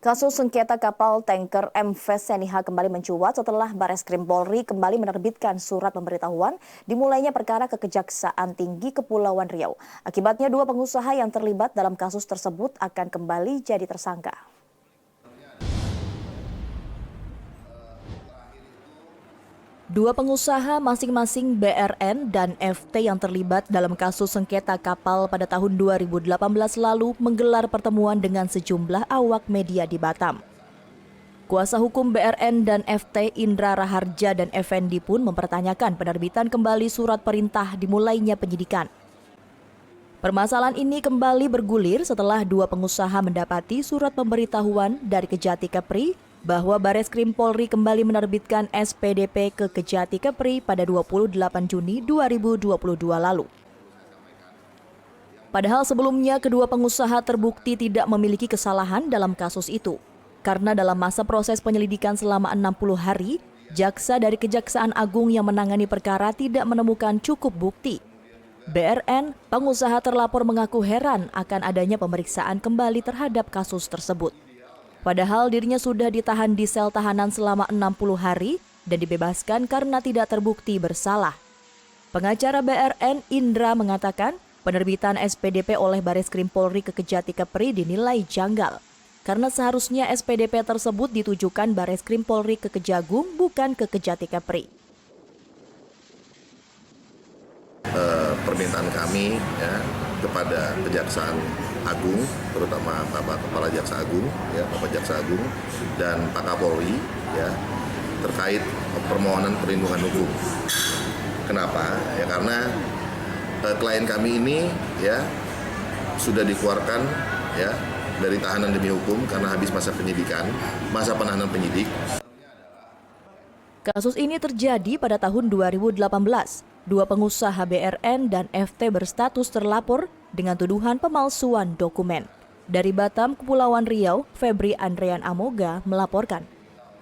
Kasus sengketa kapal tanker MV Seniha kembali mencuat setelah Bareskrim Polri kembali menerbitkan surat pemberitahuan dimulainya perkara ke Kejaksaan Tinggi Kepulauan Riau. Akibatnya dua pengusaha yang terlibat dalam kasus tersebut akan kembali jadi tersangka. Dua pengusaha masing-masing BRN dan FT yang terlibat dalam kasus sengketa kapal pada tahun 2018 lalu menggelar pertemuan dengan sejumlah awak media di Batam. Kuasa hukum BRN dan FT Indra Raharja dan Effendi pun mempertanyakan penerbitan kembali surat perintah dimulainya penyidikan. Permasalahan ini kembali bergulir setelah dua pengusaha mendapati surat pemberitahuan dari Kejati Kepri bahwa Bareskrim Polri kembali menerbitkan SPDP ke Kejati Kepri pada 28 Juni 2022 lalu. Padahal sebelumnya kedua pengusaha terbukti tidak memiliki kesalahan dalam kasus itu. Karena dalam masa proses penyelidikan selama 60 hari, jaksa dari Kejaksaan Agung yang menangani perkara tidak menemukan cukup bukti. BRN, pengusaha terlapor mengaku heran akan adanya pemeriksaan kembali terhadap kasus tersebut. Padahal dirinya sudah ditahan di sel tahanan selama 60 hari dan dibebaskan karena tidak terbukti bersalah. Pengacara BRN Indra mengatakan penerbitan SPDP oleh Bareskrim Polri ke Kejati Kepri dinilai janggal. Karena seharusnya SPDP tersebut ditujukan Bareskrim Polri ke Kejagung bukan ke Kejati Kepri. Permintaan kami ya, kepada Kejaksaan Agung, terutama Bapak Kepala Jaksa Agung, ya, Bapak Jaksa Agung dan Pak Kapolri, ya, terkait permohonan perlindungan hukum. Kenapa? Ya karena klien kami ini ya sudah dikeluarkan ya dari tahanan demi hukum karena habis masa penahanan penyidik. Kasus ini terjadi pada tahun 2018. Dua pengusaha BRN dan FT berstatus terlapor dengan tuduhan pemalsuan dokumen. Dari Batam, Kepulauan Riau, Febri Andrean Amoga melaporkan.